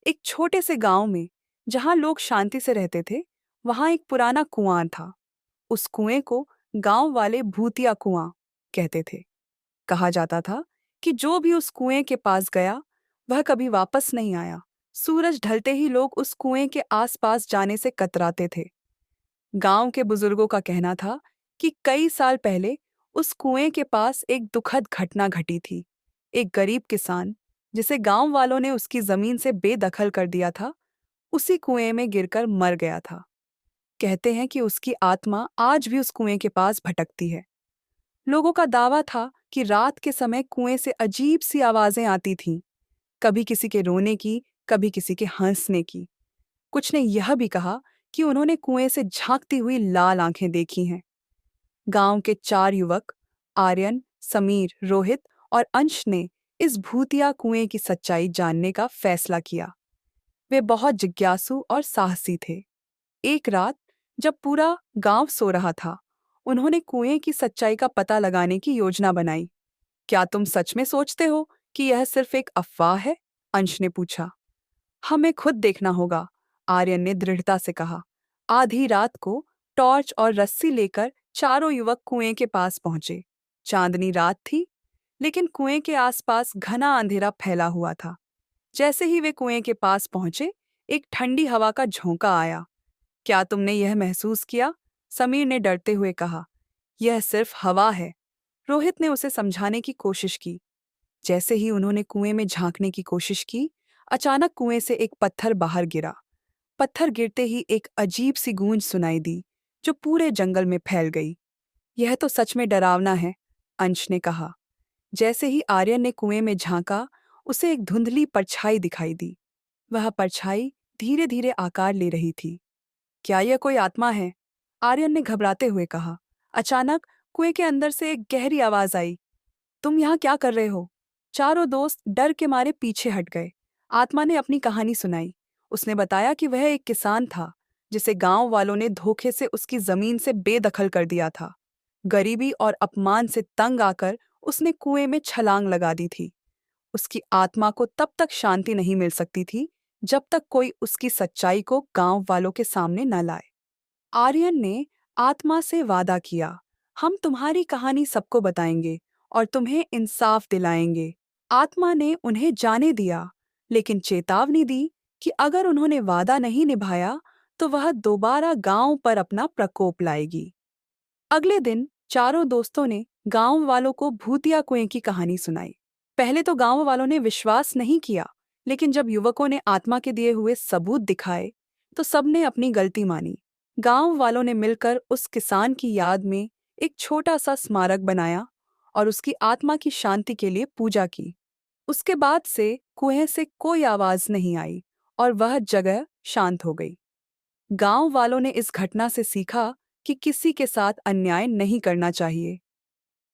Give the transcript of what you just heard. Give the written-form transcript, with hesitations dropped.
एक छोटे से गांव में जहां लोग शांति से रहते थे, वहां एक पुराना कुआं था। उस कुएं को गांव वाले भूतिया कुआं कहते थे। कहा जाता था कि जो भी उस कुएं के पास गया, वह कभी वापस नहीं आया। सूरज ढलते ही लोग उस कुएं के आसपास जाने से कतराते थे। गांव के बुजुर्गों का कहना था कि कई साल पहले उस कुएं के पास एक दुखद घटना घटी थी। एक गरीब किसान, जिसे गांव वालों ने उसकी जमीन से बेदखल कर दिया था, उसी कुएं में गिरकर मर गया था। कहते हैं कि उसकी आत्मा आज भी उस कुएं के पास भटकती है। लोगों का दावा था कि रात के समय कुएं से अजीब सी आवाजें आती थीं, कभी किसी के रोने की, कभी किसी के हंसने की। कुछ ने यह भी कहा कि उन्होंने कुएं से झांकती हुई लाल आंखें देखी हैं। गांव के 4 युवक, आर्यन, समीर, रोहित और अंश ने इस भूतिया कुएं की सच्चाई जानने का फैसला किया। वे बहुत जिज्ञासु और साहसी थे। एक रात, जब पूरा गांव सो रहा था, उन्होंने कुएं की सच्चाई का पता लगाने की योजना बनाई। क्या तुम सच में सोचते हो कि यह सिर्फ एक अफवाह है? अंश ने पूछा। हमें खुद देखना होगा, आर्यन ने दृढ़ता से कहा। आधी रात को टॉर्च और रस्सी लेकर 4 युवक कुएं के पास पहुंचे। चांदनी रात थी, लेकिन कुएं के आसपास घना अंधेरा फैला हुआ था। जैसे ही वे कुएं के पास पहुंचे, एक ठंडी हवा का झोंका आया। क्या तुमने यह महसूस किया? समीर ने डरते हुए कहा। यह सिर्फ हवा है, रोहित ने उसे समझाने की कोशिश की। जैसे ही उन्होंने कुएं में झांकने की कोशिश की, अचानक कुएं से एक पत्थर बाहर गिरा। पत्थर गिरते ही एक अजीब सी गूंज सुनाई दी, जो पूरे जंगल में फैल गई। यह तो सच में डरावना है, अंश ने कहा। जैसे ही आर्यन ने कुएं में झांका, उसे एक धुंधली परछाई दिखाई दी। वह परछाई धीरे धीरे आकार ले रही थी। क्या यह कोई आत्मा है? आर्यन ने घबराते हुए कहा। अचानक कुएं के अंदर से एक गहरी आवाज आई। तुम यहाँ क्या कर रहे हो? चारों दोस्त डर के मारे पीछे हट गए। आत्मा ने अपनी कहानी सुनाई। उसने बताया कि वह एक किसान था, जिसे गांव वालों ने धोखे से उसकी जमीन से बेदखल कर दिया था। गरीबी और अपमान से तंग आकर उसने कुएं में छलांग लगा दी थी। उसकी आत्मा को तब तक शांति नहीं मिल सकती थी, जब तक कोई उसकी सच्चाई को गांव वालों के सामने न लाए। आर्यन ने आत्मा से वादा किया, हम तुम्हारी कहानी सबको बताएंगे और तुम्हें इंसाफ दिलाएंगे। आत्मा ने उन्हें जाने दिया, लेकिन चेतावनी दी कि अगर उन्होंने वादा नहीं निभाया, तो वह दोबारा गांव पर अपना प्रकोप लाएगी। अगले दिन चारों दोस्तों ने गांव वालों को भूतिया कुएं की कहानी सुनाई। पहले तो गांव वालों ने विश्वास नहीं किया, लेकिन जब युवकों ने आत्मा के दिए हुए सबूत दिखाए, तो सबने अपनी गलती मानी। गांव वालों ने मिलकर उस किसान की याद में एक छोटा सा स्मारक बनाया और उसकी आत्मा की शांति के लिए पूजा की। उसके बाद से कुएं से कोई आवाज नहीं आई और वह जगह शांत हो गई। गांव वालों ने इस घटना से सीखा कि किसी के साथ अन्याय नहीं करना चाहिए।